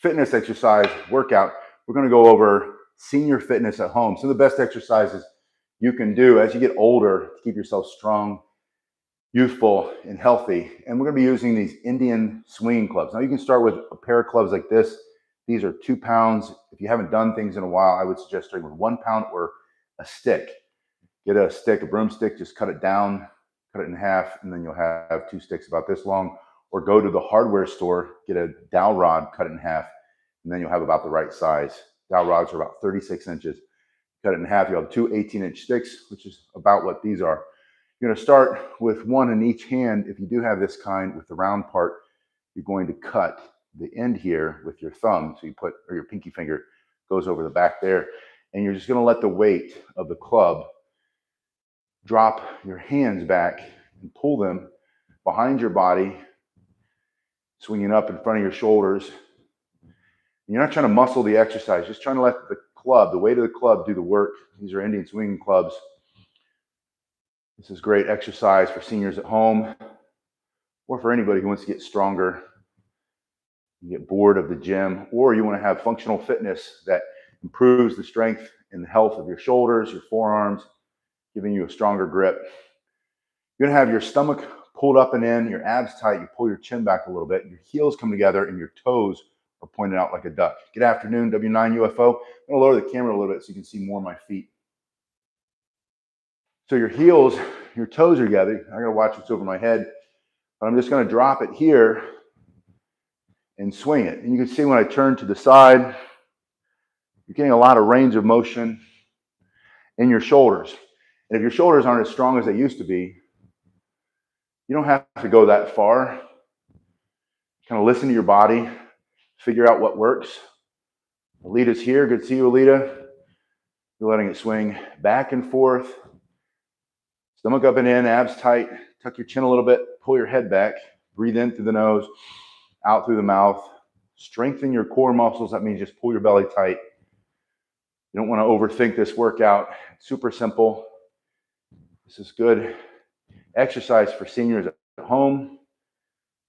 fitness exercise workout, we're going to go over senior fitness at home. Some of the best exercises you can do as you get older to keep yourself strong, youthful, and healthy. And we're going to be using these Indian swinging clubs. Now you can start with a pair of clubs like this. These are 2 pounds. If you haven't done things in a while, I would suggest starting with 1 pound or a stick. Get a stick, a broomstick, just cut it down, cut it in half, and then you'll have 2 sticks about this long. Or go to the hardware store, get a dowel rod, cut it in half, and then you'll have about the right size. Dowel rods are about 36 inches. Cut it in half, you'll have 2 18-inch sticks, which is about what these are. You're going to start with 1 in each hand. If you do have this kind with the round part, you're going to cut the end here with your thumb. So you put, or your pinky finger goes over the back there. And you're just going to let the weight of the club drop your hands back and pull them behind your body, swinging up in front of your shoulders. You're not trying to muscle the exercise, just trying to let the club, the weight of the club, do the work. These are Indian swinging clubs. This is great exercise for seniors at home or for anybody who wants to get stronger. You get bored of the gym, or you want to have functional fitness that improves the strength and the health of your shoulders, your forearms, giving you a stronger grip. You're going to have your stomach pulled up and in, your abs tight, you pull your chin back a little bit, your heels come together, and your toes are pointed out like a duck. Good afternoon, W9 UFO. I'm going to lower the camera a little bit so you can see more of my feet. So your heels, your toes are together. I got to watch what's over my head, but I'm just going to drop it here and swing it. And you can see when I turn to the side, you're getting a lot of range of motion in your shoulders. And if your shoulders aren't as strong as they used to be, you don't have to go that far. Kind of listen to your body, figure out what works. Alita's here. Good to see you, Alita. You're letting it swing back and forth. Stomach up and in, abs tight. Tuck your chin a little bit. Pull your head back. Breathe in through the nose, out through the mouth. Strengthen your core muscles. That means just pull your belly tight. You don't want to overthink this workout. It's super simple. This is good exercise for seniors at home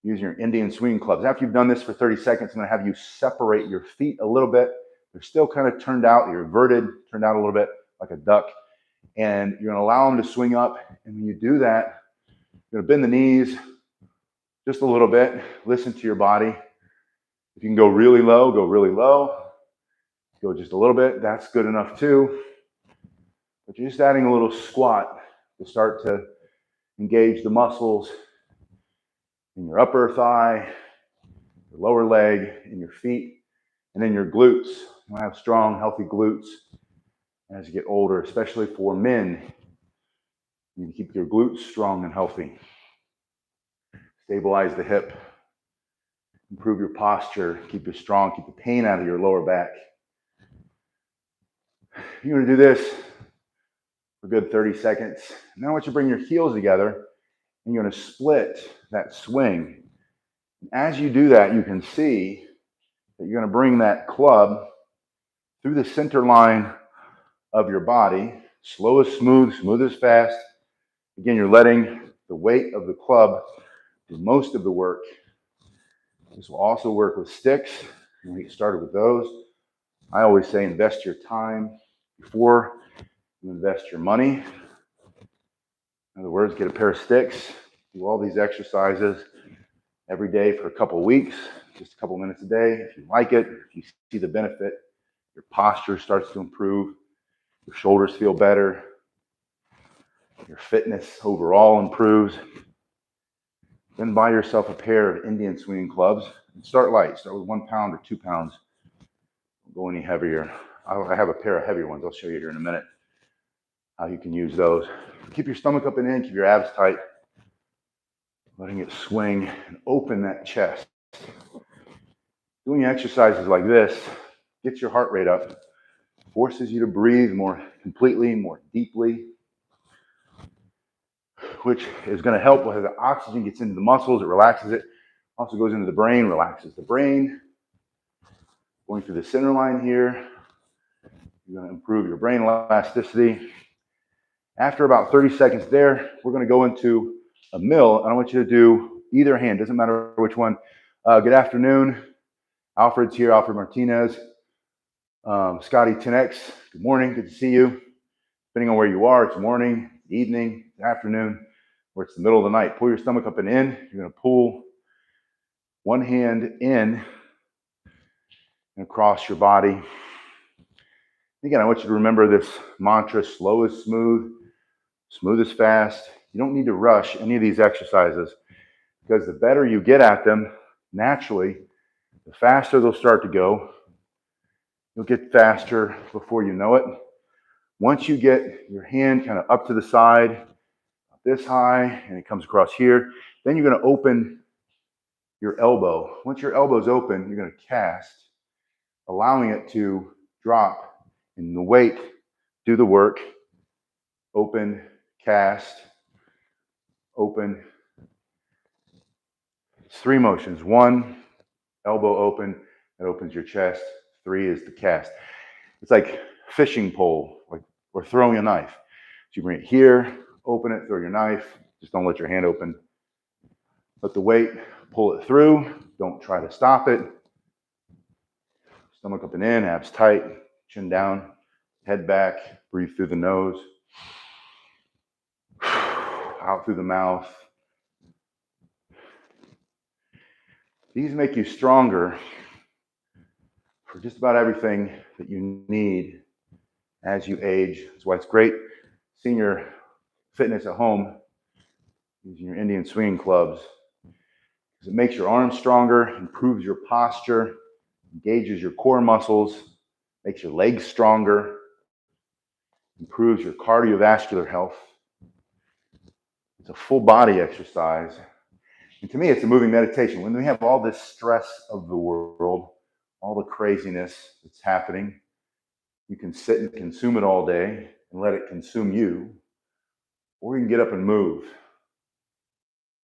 using your Indian swinging clubs. After you've done this for 30 seconds, I'm going to have you separate your feet a little bit. They're still kind of turned out. You're inverted, turned out a little bit like a duck. And you're going to allow them to swing up. And when you do that, you're going to bend the knees just a little bit. Listen to your body. If you can go really low, go really low. Go just a little bit. That's good enough too. But you're just adding a little squat to start to engage the muscles in your upper thigh, your lower leg, in your feet, and then your glutes. You want to have strong, healthy glutes as you get older, especially for men. You need to keep your glutes strong and healthy. Stabilize the hip. Improve your posture. Keep you strong. Keep the pain out of your lower back. You're going to do this for a good 30 seconds. Now I want you to bring your heels together and you're going to split that swing. As you do that, you can see that you're going to bring that club through the center line of your body. Slow as smooth, smooth as fast. Again, you're letting the weight of the club do most of the work. This will also work with sticks. You want to get started with those. I always say invest your time before you invest your money. In other words, get a pair of sticks, do all these exercises every day for a couple of weeks, just a couple of minutes a day. If you like it, if you see the benefit, your posture starts to improve, your shoulders feel better, your fitness overall improves. Then buy yourself a pair of Indian swinging clubs and start light. Start with 1 pound or 2 pounds. Don't go any heavier. I have a pair of heavier ones. I'll show you here in a minute how you can use those. Keep your stomach up and in, keep your abs tight. Letting it swing and open that chest. Doing exercises like this gets your heart rate up, forces you to breathe more completely, more deeply, which is going to help with the oxygen gets into the muscles, it relaxes it, also goes into the brain, relaxes the brain. Going through the center line here, you're going to improve your brain elasticity. After about 30 seconds there, we're going to go into a mill, and I want you to do either hand, doesn't matter which one. Good afternoon. Alfred's here, Alfred Martinez. Scotty 10X, good morning, good to see you. Depending on where you are, it's morning, evening, afternoon, or it's the middle of the night. Pull your stomach up and in. You're going to pull one hand in and across your body. Again, I want you to remember this mantra: slow is smooth, smooth is fast. You don't need to rush any of these exercises, because the better you get at them, naturally, the faster they'll start to go. You'll get faster before you know it. Once you get your hand kind of up to the side, this high, and it comes across here, then you're going to open your elbow. Once your elbow's open, you're going to cast, allowing it to drop in the weight, do the work, open, cast, open. It's 3 motions. 1, elbow open, that opens your chest. 3 is the cast. It's like fishing pole, or throwing a knife. So you bring it here, open it, throw your knife. Just don't let your hand open. Let the weight pull it through. Don't try to stop it. Stomach up and in, abs tight, chin down, head back, breathe through the nose, out through the mouth. These make you stronger for just about everything that you need as you age. That's why it's great senior fitness at home, using your Indian swinging clubs, because it makes your arms stronger, improves your posture, engages your core muscles, makes your legs stronger, improves your cardiovascular health. It's a full body exercise. And to me, it's a moving meditation. When we have all this stress of the world, all the craziness that's happening, you can sit and consume it all day and let it consume you, or you can get up and move.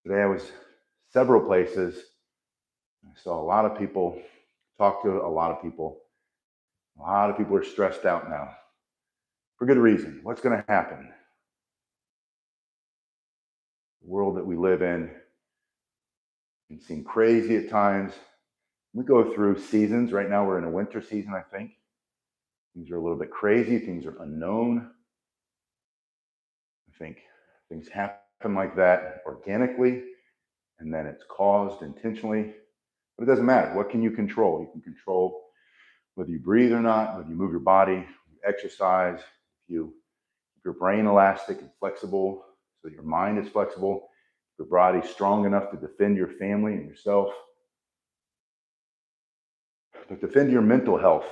Today I was several places. I saw a lot of people, talked to a lot of people. A lot of people are stressed out now, for good reason. What's going to happen? The world that we live in can seem crazy at times. We go through seasons. Right now we're in a winter season, I think. Things are a little bit crazy. Things are unknown. I think things happen like that organically, and then it's caused intentionally. But it doesn't matter. What can you control? You can control whether you breathe or not, whether you move your body, you exercise, if you keep your brain elastic and flexible so that your mind is flexible, your body strong enough to defend your family and yourself. But defend your mental health.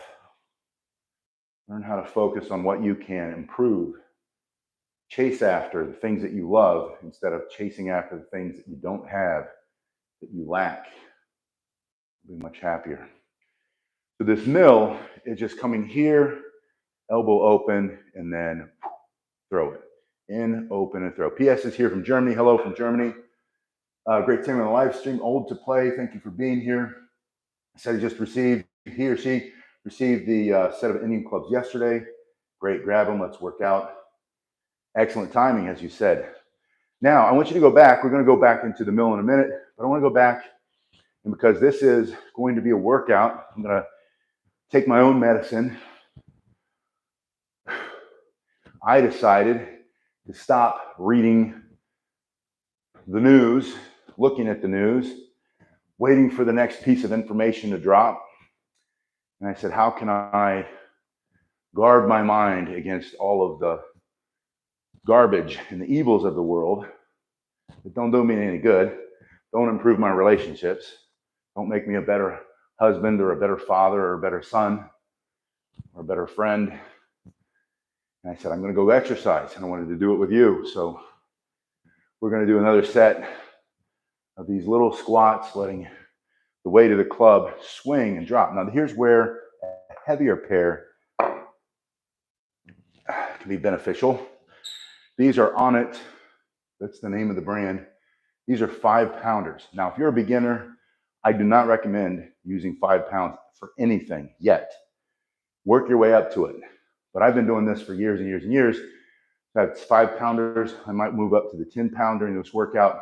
Learn how to focus on what you can improve. Chase after the things that you love instead of chasing after the things that you don't have, that you lack. You'll be much happier. So this mill is just coming here, elbow open, and then throw it. In, open, and throw. PS is here from Germany. Hello from Germany. Great time on the live stream. Old to play. Thank you for being here. Said he just received, he or she received the set of Indian clubs yesterday. Great, grab them. Let's work out. Excellent timing, as you said. Now, I want you to go back. We're going to go back into the mill in a minute, but I want to go back, and because this is going to be a workout, I'm going to take my own medicine. I decided to stop reading the news, looking at the news, waiting for the next piece of information to drop. And I said, how can I guard my mind against all of the garbage and the evils of the world that don't do me any good, don't improve my relationships, don't make me a better husband or a better father or a better son or a better friend. And I said, I'm going to go exercise, and I wanted to do it with you. So we're going to do another set of these little squats, letting the weight of the club swing and drop. Now, here's where a heavier pair can be beneficial. These are On It. That's the name of the brand. These are 5-pounders. Now, if you're a beginner, I do not recommend using 5 pounds for anything yet. Work your way up to it. But I've been doing this for years and years and years. That's 5-pounders. I might move up to the 10-pounder during this workout.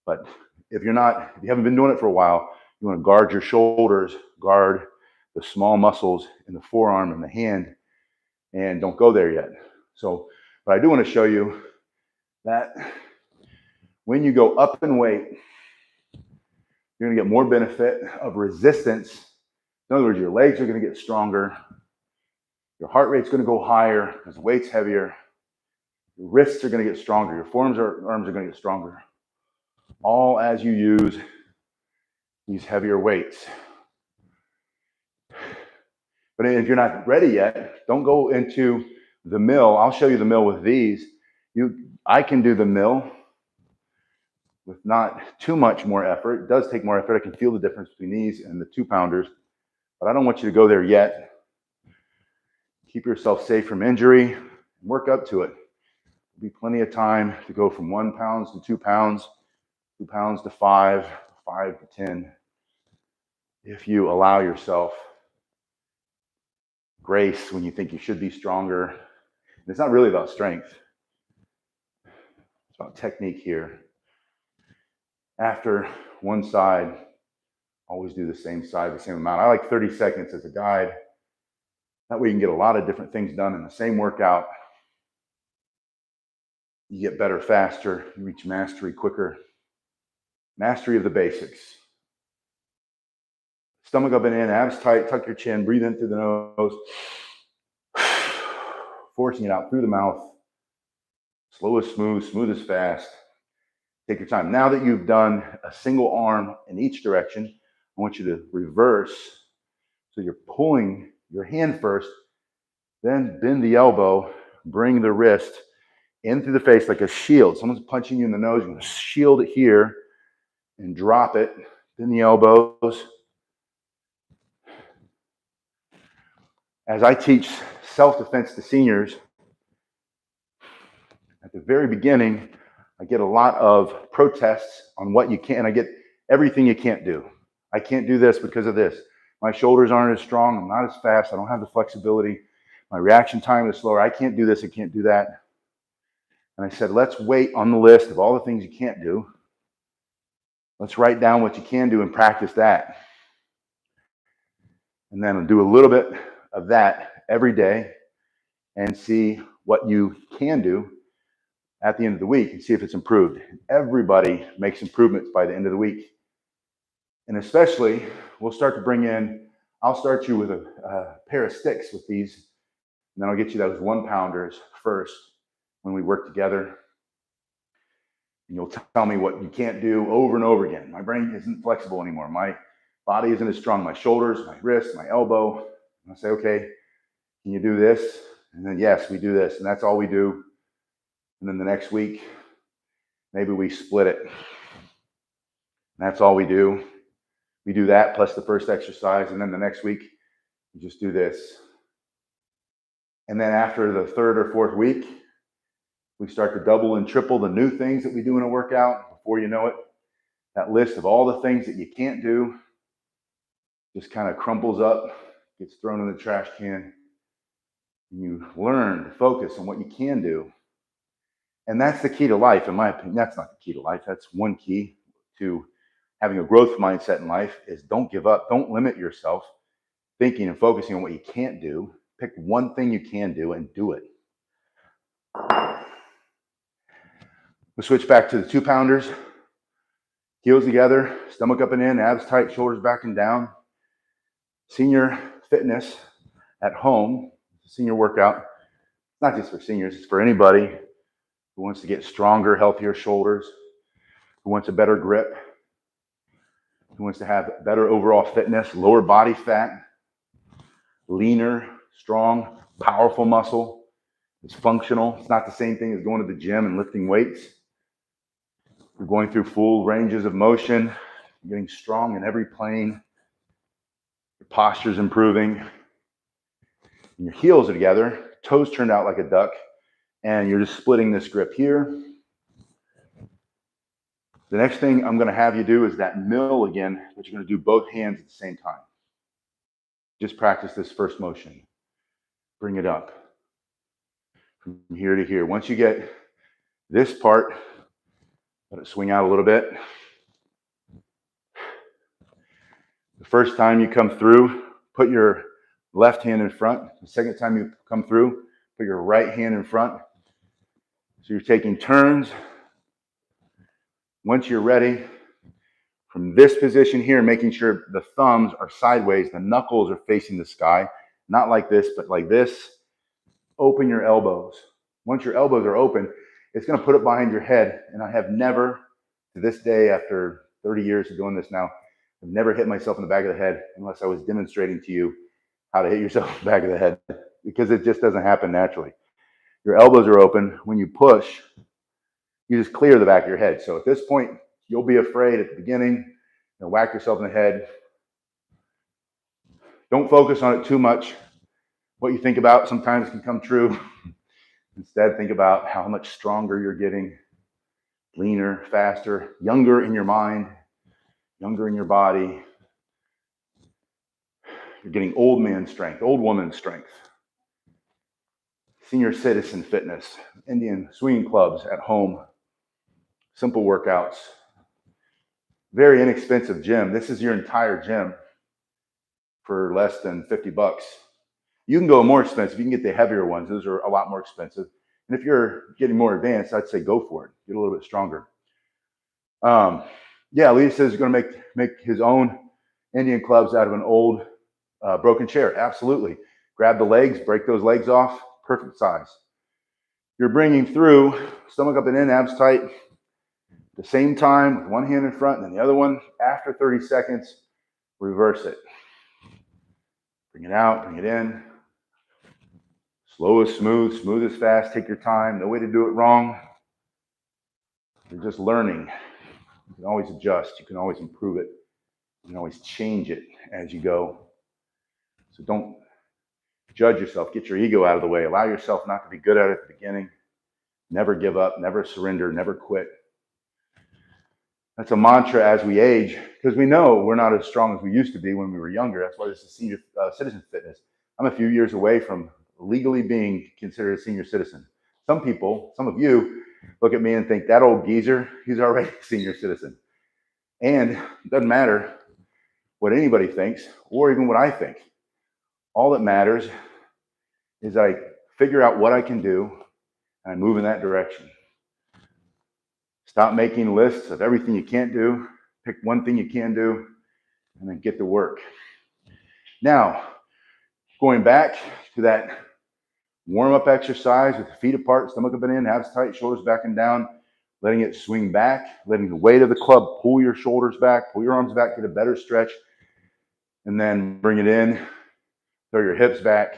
But if you haven't been doing it for a while, You want to guard your shoulders, guard the small muscles in the forearm and the hand, and don't go there yet. So, but I do want to show you that when you go up in weight, you're going to get more benefit of resistance. In other words, your legs are going to get stronger. Your heart rate's going to go higher because the weight's heavier. Your wrists are going to get stronger. Your arms are going to get stronger. All as you use these heavier weights. But if you're not ready yet, don't go into the mill. I'll show you the mill with these. I can do the mill with not too much more effort. It does take more effort. I can feel the difference between these and the 2-pounders. But I don't want you to go there yet. Keep yourself safe from injury and work up to it. There'll be plenty of time to go from 1 pound to 2 pounds, 2 pounds to 5, 5 to 10. If you allow yourself grace when you think you should be stronger. And it's not really about strength. It's about technique here. After one side, always do the same side, the same amount. I like 30 seconds as a guide. That way you can get a lot of different things done in the same workout. You get better faster. You reach mastery quicker. Mastery of the basics. Stomach up and in, abs tight, tuck your chin, breathe in through the nose. Forcing it out through the mouth. Slow is smooth, smooth is fast. Take your time. Now that you've done a single arm in each direction, I want you to reverse. So you're pulling your hand first, then bend the elbow, bring the wrist in through the face like a shield. Someone's punching you in the nose, you're going to shield it here and drop it. Bend the elbows. As I teach self-defense to seniors, at the very beginning, I get a lot of protests on what you can. I get everything you can't do. I can't do this because of this. My shoulders aren't as strong. I'm not as fast. I don't have the flexibility. My reaction time is slower. I can't do this. I can't do that. And I said, let's wait on the list of all the things you can't do. Let's write down what you can do and practice that. And then I'll do a little bit of that every day and see what you can do at the end of the week and see if it's improved. Everybody makes improvements by the end of the week. And especially, we'll start to bring in, I'll start you with a pair of sticks with these, and then I'll get you those 1-pounders first when we work together. And you'll tell me what you can't do over and over again. My brain isn't flexible anymore. My body isn't as strong. My shoulders, my wrist, my elbow. And I'll say, okay, can you do this? And then, yes, we do this. And that's all we do. And then the next week, maybe we split it. And that's all we do. We do that plus the first exercise. And then the next week, we just do this. And then after the 3rd or 4th week, we start to double and triple the new things that we do in a workout. Before you know it, that list of all the things that you can't do just kind of crumples up, gets thrown in the trash can. And you learn to focus on what you can do. And that's the key to life, in my opinion. That's not the key to life. That's one key to having a growth mindset in life is don't give up. Don't limit yourself thinking and focusing on what you can't do. Pick one thing you can do and do it. We'll switch back to the 2-pounders. Heels together, stomach up and in, abs tight, shoulders back and down. Senior fitness at home, senior workout, not just for seniors, it's for anybody who wants to get stronger, healthier shoulders, who wants a better grip, who wants to have better overall fitness, lower body fat, leaner, strong, powerful muscle. It's functional. It's not the same thing as going to the gym and lifting weights. You're going through full ranges of motion, you're getting strong in every plane. Your posture's improving. And your heels are together, toes turned out like a duck, and you're just splitting this grip here. The next thing I'm going to have you do is that mill again, but you're going to do both hands at the same time. Just practice this first motion. Bring it up from here to here. Once you get this part, let it swing out a little bit. The first time you come through, put your left hand in front. The second time you come through, put your right hand in front. So you're taking turns. Once you're ready, from this position here, making sure the thumbs are sideways, the knuckles are facing the sky, not like this, but like this. Open your elbows. Once your elbows are open, it's going to put it behind your head. And I have never, to this day, after 30 years of doing this now, I've never hit myself in the back of the head unless I was demonstrating to you how to hit yourself in the back of the head, because it just doesn't happen naturally. Your elbows are open. When you push, you just clear the back of your head. So at this point, you'll be afraid at the beginning and whack yourself in the head. Don't focus on it too much. What you think about sometimes can come true. Instead, think about how much stronger you're getting, leaner, faster, younger in your mind, younger in your body. You're getting old man strength, old woman strength. Senior citizen fitness, Indian swinging clubs at home, simple workouts, very inexpensive gym. This is your entire gym for less than 50 bucks. You can go more expensive. You can get the heavier ones. Those are a lot more expensive. And if you're getting more advanced, I'd say go for it. Get a little bit stronger. Lee says he's going to make his own Indian clubs out of an old broken chair. Absolutely. Grab the legs, break those legs off. Perfect size. You're bringing through stomach up and in, abs tight. At the same time, with one hand in front and then the other one. After 30 seconds, reverse it. Bring it out, bring it in. Slow is smooth, smooth is fast. Take your time. No way to do it wrong. You're just learning. You can always adjust. You can always improve it. You can always change it as you go. So don't judge yourself. Get your ego out of the way. Allow yourself not to be good at it at the beginning. Never give up. Never surrender. Never quit. That's a mantra as we age, because we know we're not as strong as we used to be when we were younger. That's why this is senior citizen fitness. I'm a few years away from legally being considered a senior citizen. Some people, some of you, look at me and think, that old geezer, he's already a senior citizen. And it doesn't matter what anybody thinks or even what I think. All that matters is I figure out what I can do and I move in that direction. Stop making lists of everything you can't do. Pick one thing you can do and then get to work. Now, going back to that warm-up exercise with the feet apart, stomach up and in, abs tight, shoulders back and down, letting it swing back, letting the weight of the club pull your shoulders back, pull your arms back, get a better stretch, and then bring it in, throw your hips back,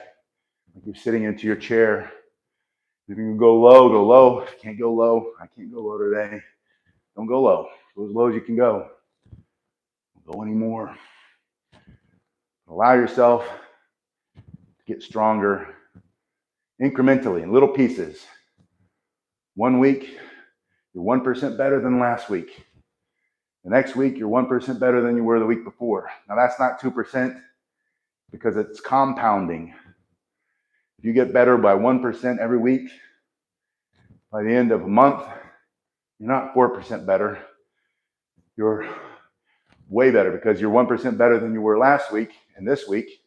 like you're sitting into your chair. If you can go low, go low. If you can't go low, I can't go low today. Don't go low. Go as low as you can go. Don't go anymore. Allow yourself to get stronger incrementally in little pieces. 1 week, you're 1% better than last week. The next week, you're 1% better than you were the week before. Now, that's not 2% because it's compounding. If you get better by 1% every week, by the end of a month, you're not 4% better. You're way better because you're 1% better than you were last week. And this week,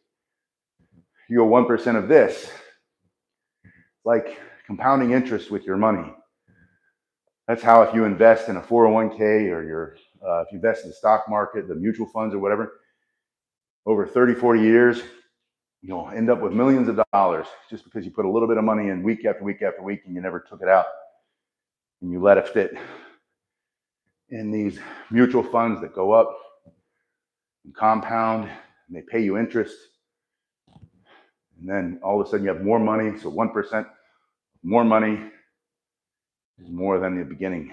you go 1% of this. Like compounding interest with your money. That's how if you invest in a 401k or if you invest in the stock market, the mutual funds or whatever, over 30, 40 years, you'll end up with millions of dollars just because you put a little bit of money in week after week after week and you never took it out. And you let it fit in these mutual funds that go up and compound and they pay you interest. And then all of a sudden you have more money. So 1% more money is more than the beginning.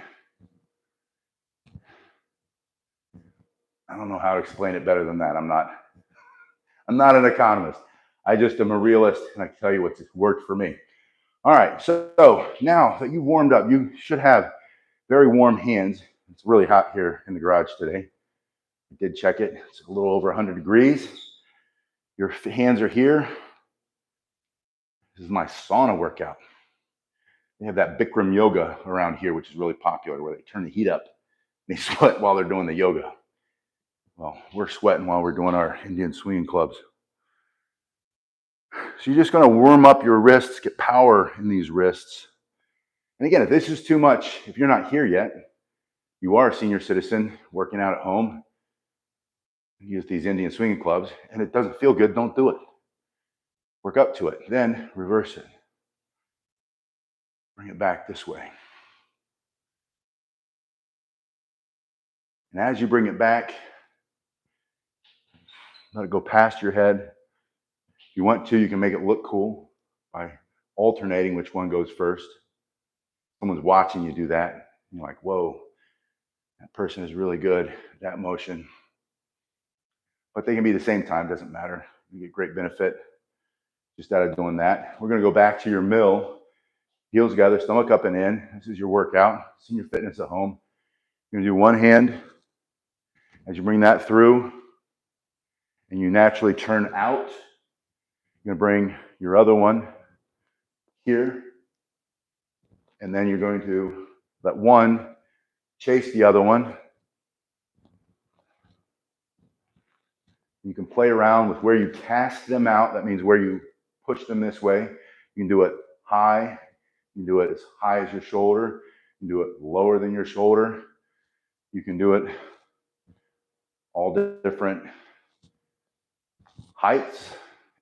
I don't know how to explain it better than that. I'm not an economist. I just am a realist, and I can tell you what's worked for me. All right, so now that you've warmed up, you should have very warm hands. It's really hot here in the garage today. I did check it. It's a little over 100 degrees. Your hands are here. This is my sauna workout. They have that Bikram yoga around here, which is really popular, where they turn the heat up and they sweat while they're doing the yoga. Well, we're sweating while we're doing our Indian swinging clubs. So you're just going to warm up your wrists, get power in these wrists. And again, if this is too much, if you're not here yet, you are a senior citizen working out at home, use these Indian swinging clubs, and it doesn't feel good, don't do it. Work up to it. Then reverse it. Bring it back this way. And as you bring it back, let it go past your head. If you want to, you can make it look cool by alternating which one goes first. Someone's watching you do that. You're like, whoa, that person is really good at that motion. But they can be the same time, doesn't matter. You get great benefit just out of doing that. We're going to go back to your mill. Heels together, stomach up and in. This is your workout, senior fitness at home. You're going to do one hand. As you bring that through and you naturally turn out, you're going to bring your other one here. And then you're going to let one chase the other one. You can play around with where you cast them out. That means where you push them this way. You can do it high. You can do it as high as your shoulder. You can do it lower than your shoulder. You can do it all different heights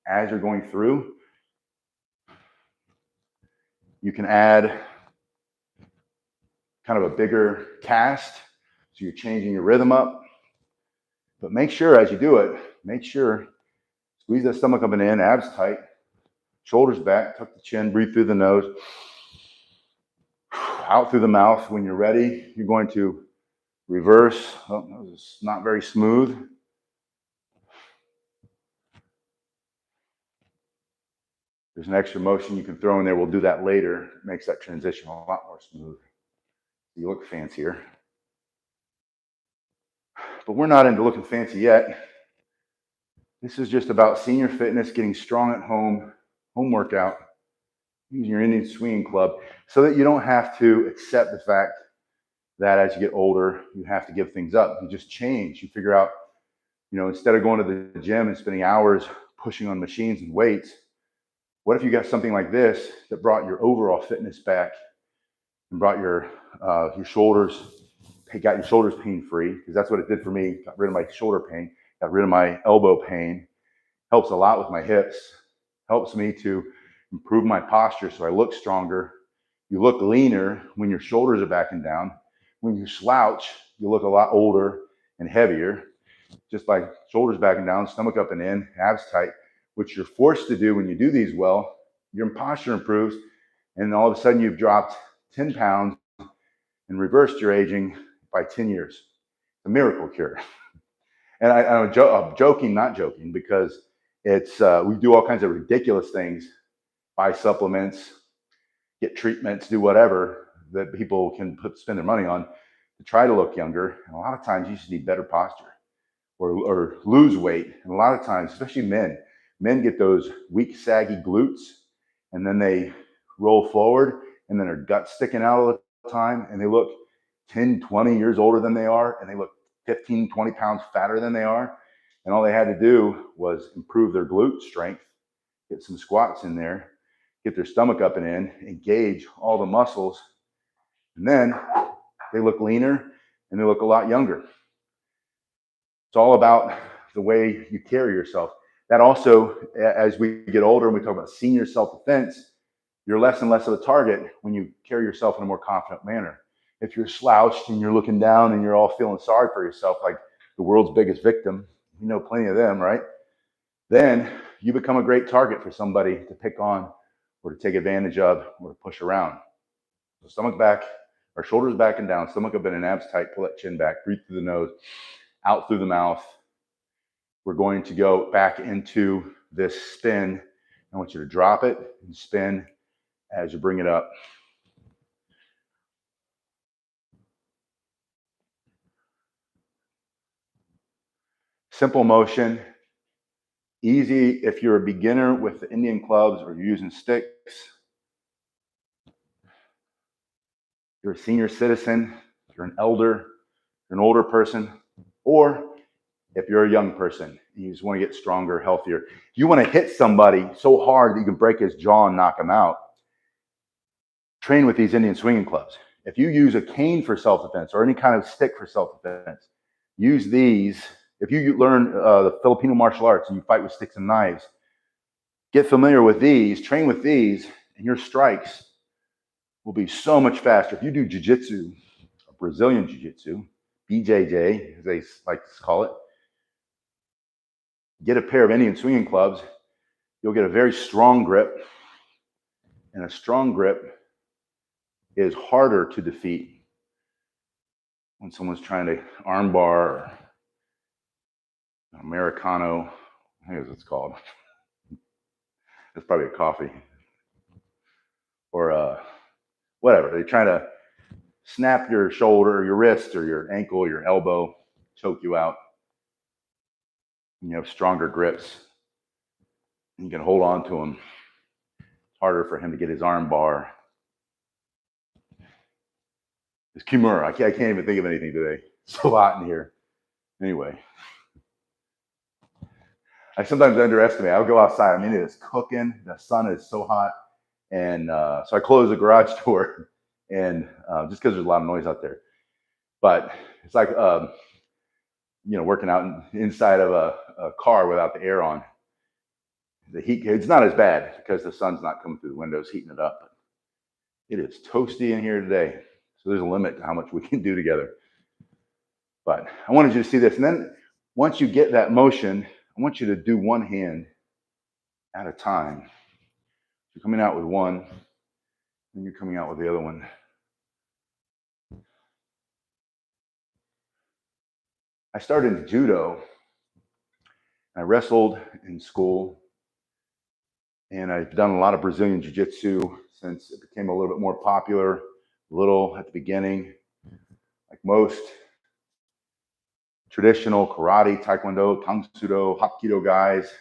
as you're going through. You can add kind of a bigger cast, so you're changing your rhythm up. But make sure as you do it, squeeze that stomach up and in, abs tight, shoulders back, tuck the chin, breathe through the nose, out through the mouth. When you're ready, you're going to reverse. Oh, that was not very smooth. There's an extra motion you can throw in there. We'll do that later. It makes that transition a lot more smooth. You look fancier. But we're not into looking fancy yet. This is just about senior fitness, getting strong at home workout, using your Indian swinging club, so that you don't have to accept the fact that as you get older, you have to give things up. You just change. You figure out, instead of going to the gym and spending hours pushing on machines and weights, what if you got something like this that brought your overall fitness back and brought your shoulders, got your shoulders pain free? Because that's what it did for me. Got rid of my shoulder pain, got rid of my elbow pain. Helps a lot with my hips. Helps me to improve my posture so I look stronger. You look leaner when your shoulders are back and down. When you slouch, you look a lot older and heavier. Just by shoulders back and down, stomach up and in, abs tight, which you're forced to do when you do these well. Your posture improves, and all of a sudden you've dropped 10 pounds and reversed your aging by 10 years. It's a miracle cure. And I'm joking, not joking, because it's we do all kinds of ridiculous things, buy supplements, get treatments, do whatever that people can spend their money on to try to look younger. And a lot of times you just need better posture or lose weight. And a lot of times, especially men get those weak, saggy glutes, and then they roll forward, and then their gut's sticking out all the time, and they look 10, 20 years older than they are, and they look 15, 20 pounds fatter than they are. And all they had to do was improve their glute strength, get some squats in there, get their stomach up and in, engage all the muscles, and then they look leaner and they look a lot younger. It's all about the way you carry yourself. That also, as we get older and we talk about senior self-defense, you're less and less of a target when you carry yourself in a more confident manner. If you're slouched and you're looking down and you're all feeling sorry for yourself, like the world's biggest victim, you know plenty of them, right? Then you become a great target for somebody to pick on or to take advantage of or to push around. So stomach back, our shoulders back and down, stomach up in and abs tight, pull that chin back, breathe through the nose, out through the mouth. We're going to go back into this spin. I want you to drop it and spin as you bring it up. Simple motion, easy if you're a beginner with the Indian clubs or you're using sticks. You're a senior citizen, you're an elder, you're an older person, or If you're a young person and you just want to get stronger, healthier, if you want to hit somebody so hard that you can break his jaw and knock him out, train with these Indian swinging clubs. If you use a cane for self-defense or any kind of stick for self-defense, use these. If you learn the Filipino martial arts and you fight with sticks and knives, get familiar with these, train with these, and your strikes will be so much faster. If you do jiu-jitsu, Brazilian jiu-jitsu, BJJ, as they like to call it, get a pair of Indian swinging clubs, you'll get a very strong grip, and a strong grip is harder to defeat when someone's trying to armbar or Americano, I think that's what it's called. It's probably a coffee. Or whatever. They're trying to snap your shoulder, your wrist, or your ankle, your elbow, choke you out. And you have stronger grips. You can hold on to him. It's harder for him to get his arm bar. It's Kimura. I can't even think of anything today. It's so hot in here. Anyway. I sometimes underestimate. I'll go outside. I mean, it is cooking. The sun is so hot. And so I close the garage door, and just because there's a lot of noise out there. But it's like, working out inside of a car without the air on. The heat, it's not as bad because the sun's not coming through the windows, heating it up. But it is toasty in here today. So there's a limit to how much we can do together. But I wanted you to see this. And then once you get that motion, I want you to do one hand at a time. You're coming out with one, and you're coming out with the other one. I started in judo. I wrestled in school, and I've done a lot of Brazilian jiu-jitsu since it became a little bit more popular, a little at the beginning. Like most traditional karate, taekwondo, tang soo do, hapkido guys,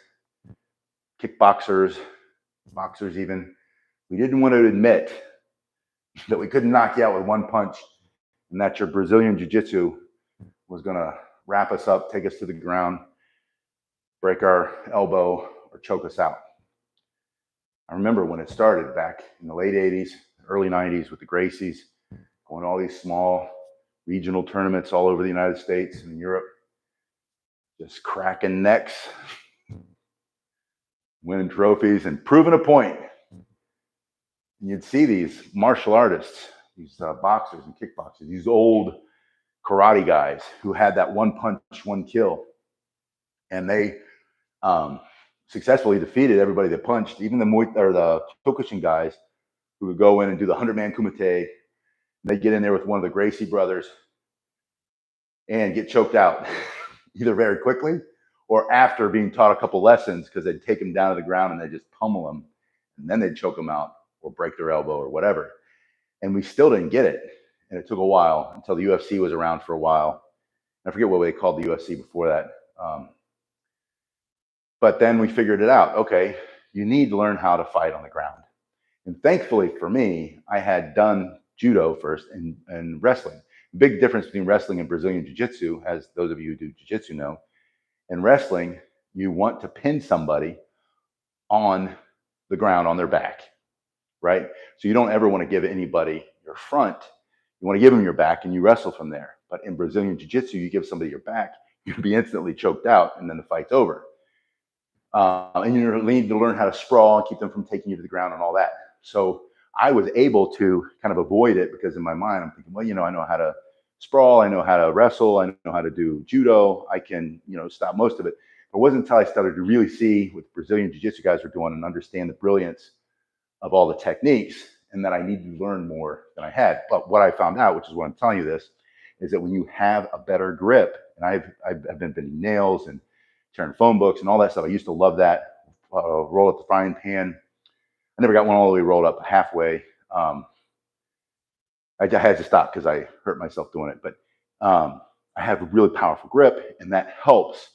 kickboxers, boxers even, we didn't want to admit that we couldn't knock you out with one punch and that your Brazilian jiu-jitsu was going to wrap us up, take us to the ground, break our elbow, or choke us out. I remember when it started back in the late 80s, early 90s with the Gracies, going to all these small regional tournaments all over the United States and Europe, just cracking necks, winning trophies, and proving a point. And you'd see these martial artists, these boxers and kickboxers, these old karate guys who had that one punch, one kill. And they successfully defeated everybody that punched, even the Kyokushin guys who would go in and do the 100-man kumite. They'd get in there with one of the Gracie brothers and get choked out either very quickly or after being taught a couple lessons, because they'd take them down to the ground and they'd just pummel them, and then they'd choke them out or break their elbow or whatever. And we still didn't get it. And it took a while until the UFC was around for a while. I forget what they called the UFC before that. But then we figured it out. Okay, you need to learn how to fight on the ground. And thankfully for me, I had done judo first and wrestling. Big difference between wrestling and Brazilian jiu-jitsu, as those of you who do jiu-jitsu know. In wrestling, you want to pin somebody on the ground, on their back, right? So you don't ever want to give anybody your front. You want to give them your back and you wrestle from there. But in Brazilian jiu-jitsu, you give somebody your back, you'll be instantly choked out and then the fight's over. And you need to learn how to sprawl and keep them from taking you to the ground and all that. So I was able to kind of avoid it because in my mind, I'm thinking, well, I know how to sprawl. I know how to wrestle. I know how to do judo. I can, stop most of it. It wasn't until I started to really see what the Brazilian jiu-jitsu guys were doing and understand the brilliance of all the techniques, and that I needed to learn more than I had. But what I found out, which is why I'm telling you this, is that when you have a better grip, and I've been bending nails and tearing phone books and all that stuff. I used to love that. Roll up the frying pan. I never got one all the way rolled up halfway. I had to stop because I hurt myself doing it. But I have a really powerful grip, and that helps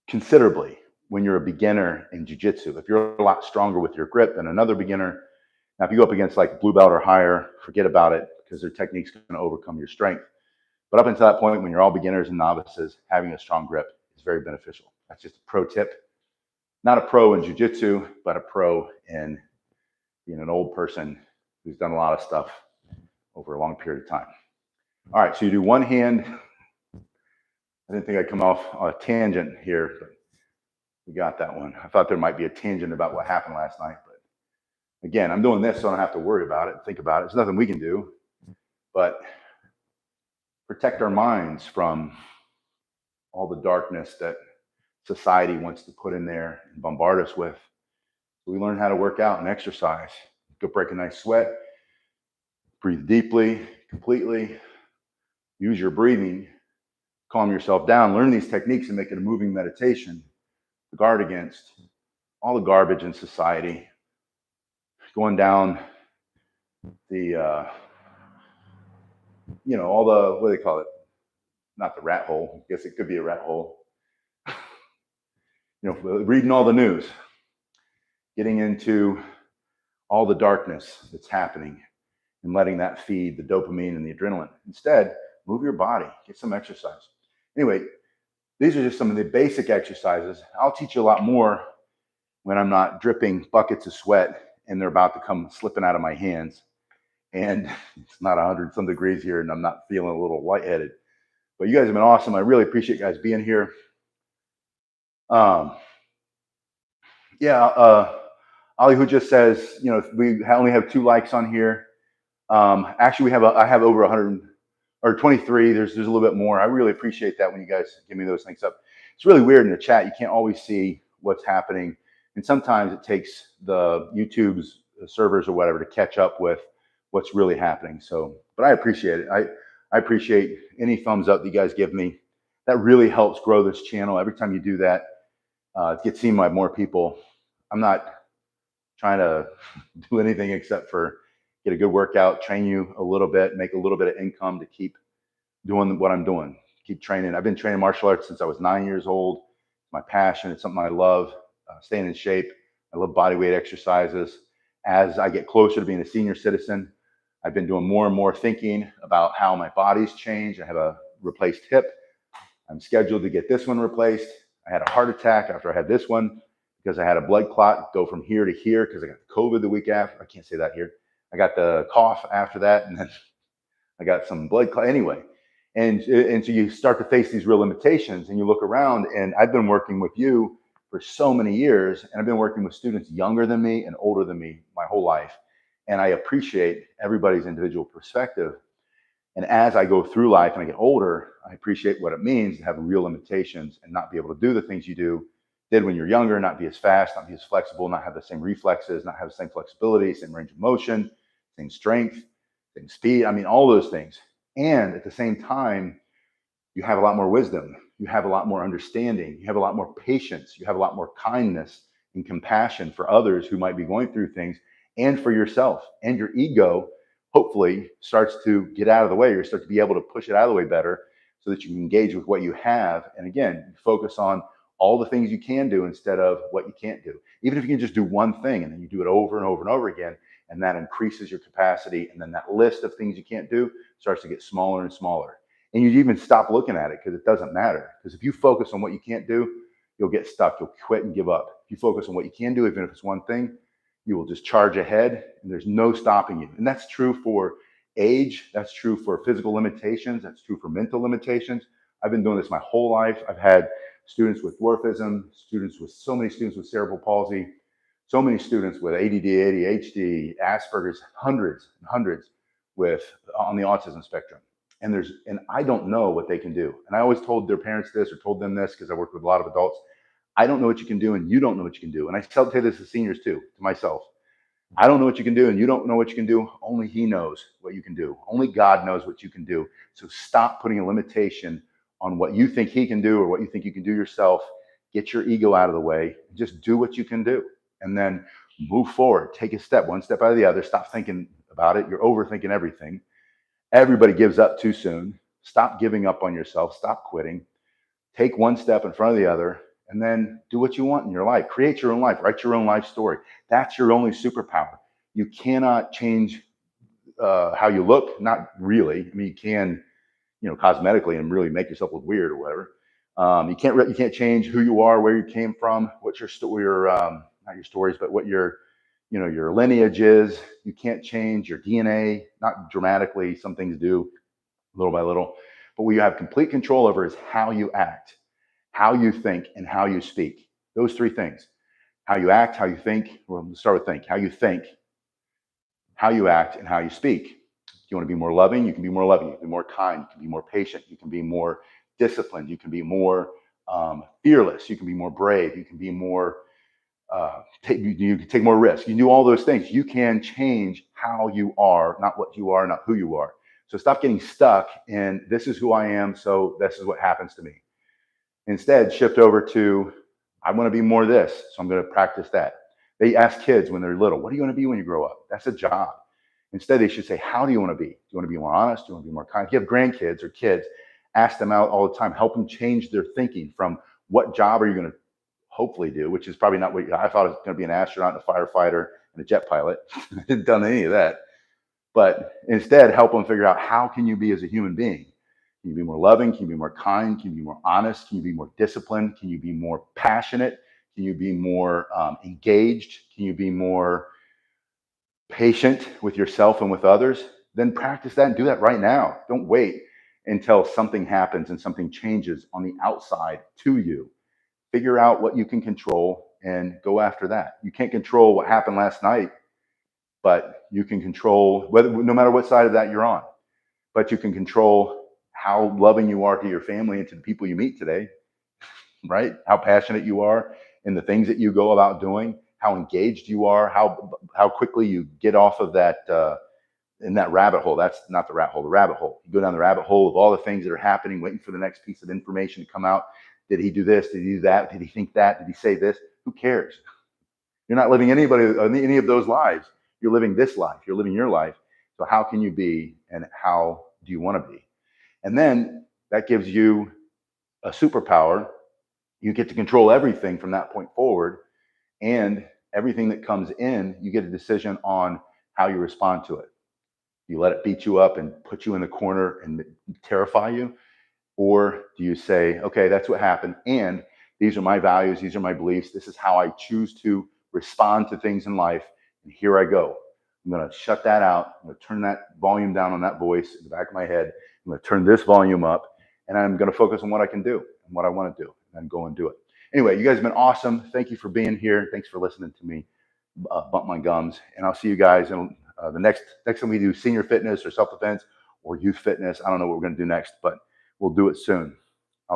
considerably when you're a beginner in jiu-jitsu. If you're a lot stronger with your grip than another beginner, now if you go up against like blue belt or higher, forget about it, because their technique's going to overcome your strength. But up until that point, when you're all beginners and novices, having a strong grip is very beneficial. That's just a pro tip. Not a pro in jiu-jitsu, but a pro in being an old person who's done a lot of stuff over a long period of time. All right, so you do one hand. I didn't think I'd come off on a tangent here, but we got that one. I thought there might be a tangent about what happened last night, but again, I'm doing this so I don't have to worry about it, think about it. There's nothing we can do, but protect our minds from all the darkness that society wants to put in there and bombard us with. So we learn how to work out and exercise. Go break a nice sweat, breathe deeply, completely, use your breathing, calm yourself down, learn these techniques and make it a moving meditation to guard against all the garbage in society, going down the, all the, what do they call it? Not the rat hole. I guess it could be a rat hole. Reading all the news, getting into all the darkness that's happening and letting that feed the dopamine and the adrenaline. Instead, move your body, get some exercise. Anyway, these are just some of the basic exercises. I'll teach you a lot more when I'm not dripping buckets of sweat and they're about to come slipping out of my hands. And it's not 100 some degrees here and I'm not feeling a little lightheaded. But you guys have been awesome. I really appreciate you guys being here. Ali, who just says, we only have 2 likes on here. Actually, I have over 100 or 23. There's a little bit more. I really appreciate that when you guys give me those links up. It's really weird in the chat. You can't always see what's happening. And sometimes it takes the YouTube's servers or whatever to catch up with what's really happening. So, but I appreciate it. I appreciate any thumbs up that you guys give me. That really helps grow this channel. Every time you do that, it gets seen by more people. I'm not trying to do anything except for get a good workout, train you a little bit, make a little bit of income to keep doing what I'm doing, keep training. I've been training martial arts since I was 9 years old. It's my passion. It's something I love, staying in shape. I love body weight exercises. As I get closer to being a senior citizen, I've been doing more and more thinking about how my body's changed. I have a replaced hip. I'm scheduled to get this one replaced. I had a heart attack after I had this one because I had a blood clot go from here to here because I got COVID the week after. I can't say that here. I got the cough after that, and then I got some blood clot anyway. And so you start to face these real limitations, and you look around, and I've been working with you for so many years, and I've been working with students younger than me and older than me my whole life. And I appreciate everybody's individual perspective. And as I go through life and I get older, I appreciate what it means to have real limitations and not be able to do the things you did when you're younger, not be as fast, not be as flexible, not have the same reflexes, not have the same flexibility, same range of motion, same strength, same speed. I mean, all those things. And at the same time, you have a lot more wisdom. You have a lot more understanding. You have a lot more patience. You have a lot more kindness and compassion for others who might be going through things and for yourself. And your ego, hopefully, starts to get out of the way. You start to be able to push it out of the way better so that you can engage with what you have. And again, focus on all the things you can do instead of what you can't do. Even if you can just do one thing and then you do it over and over and over again, and that increases your capacity. And then that list of things you can't do starts to get smaller and smaller. And you even stop looking at it because it doesn't matter. Because if you focus on what you can't do, you'll get stuck. You'll quit and give up. If you focus on what you can do, even if it's one thing, you will just charge ahead and there's no stopping you. And that's true for age. That's true for physical limitations. That's true for mental limitations. I've been doing this my whole life. I've had students with dwarfism, so many students with cerebral palsy, so many students with ADD, ADHD, Asperger's, hundreds and hundreds on the autism spectrum. And I don't know what they can do. And I always told their parents this or told them this because I worked with a lot of adults. I don't know what you can do and you don't know what you can do. And I tell this to seniors too, to myself. I don't know what you can do and you don't know what you can do. Only He knows what you can do. Only God knows what you can do. So stop putting a limitation on what you think He can do or what you think you can do yourself. Get your ego out of the way. Just do what you can do. And then move forward. Take a step, one step out of the other. Stop thinking about it. You're overthinking everything. Everybody gives up too soon. Stop giving up on yourself. Stop quitting. Take one step in front of the other and then do what you want in your life. Create your own life. Write your own life story. That's your only superpower. You cannot change how you look. Not really. I mean, you can, cosmetically and really make yourself look weird or whatever. You can't change who you are, where you came from, what your story, not your stories, but what your lineage is. You can't change your DNA, not dramatically. Some things do, little by little. But what you have complete control over is how you act, how you think, and how you speak. Those three things: how you act, how you think. Well, let's start with think. How you think, how you act, and how you speak. If you want to be more loving, you can be more loving. You can be more kind. You can be more patient. You can be more disciplined. You can be more fearless. You can be more brave. You can be more you can take more risks. You can do all those things. You can change how you are, not what you are, not who you are. So stop getting stuck in this is who I am, so this is what happens to me. Instead, shift over to I want to be more this, so I'm going to practice that. They ask kids when they're little, what do you want to be when you grow up? That's a job. Instead, they should say, how do you want to be? Do you want to be more honest? Do you want to be more kind? If you have grandkids or kids, ask them out all the time. Help them change their thinking from what job are you going to hopefully do, which is probably not what I thought. I was going to be an astronaut, a firefighter, and a jet pilot. I didn't done any of that. But instead, help them figure out how can you be as a human being? Can you be more loving? Can you be more kind? Can you be more honest? Can you be more disciplined? Can you be more passionate? Can you be more engaged? Can you be more patient with yourself and with others? Then practice that and do that right now. Don't wait until something happens and something changes on the outside to you. Figure out what you can control and go after that. You can't control what happened last night, but you can control no matter what side of that you're on. But you can control how loving you are to your family and to the people you meet today, right? How passionate you are in the things that you go about doing, how engaged you are, how quickly you get off of that in that rabbit hole. That's not the rabbit hole, the rabbit hole. You go down the rabbit hole of all the things that are happening, waiting for the next piece of information to come out. Did he do this? Did he do that? Did he think that? Did he say this? Who cares? You're not living any of those lives. You're living this life. You're living your life. So how can you be and how do you want to be? And then that gives you a superpower. You get to control everything from that point forward. And everything that comes in, you get a decision on how you respond to it. You let it beat you up and put you in the corner and terrify you? Or do you say, okay, that's what happened, and these are my values, these are my beliefs, this is how I choose to respond to things in life, and here I go. I'm going to shut that out. I'm going to turn that volume down on that voice in the back of my head. I'm going to turn this volume up, and I'm going to focus on what I can do and what I want to do, and go and do it. Anyway, you guys have been awesome. Thank you for being here. Thanks for listening to me bump my gums, and I'll see you guys in the next time we do senior fitness or self-defense or youth fitness. I don't know what we're going to do next, but we'll do it soon.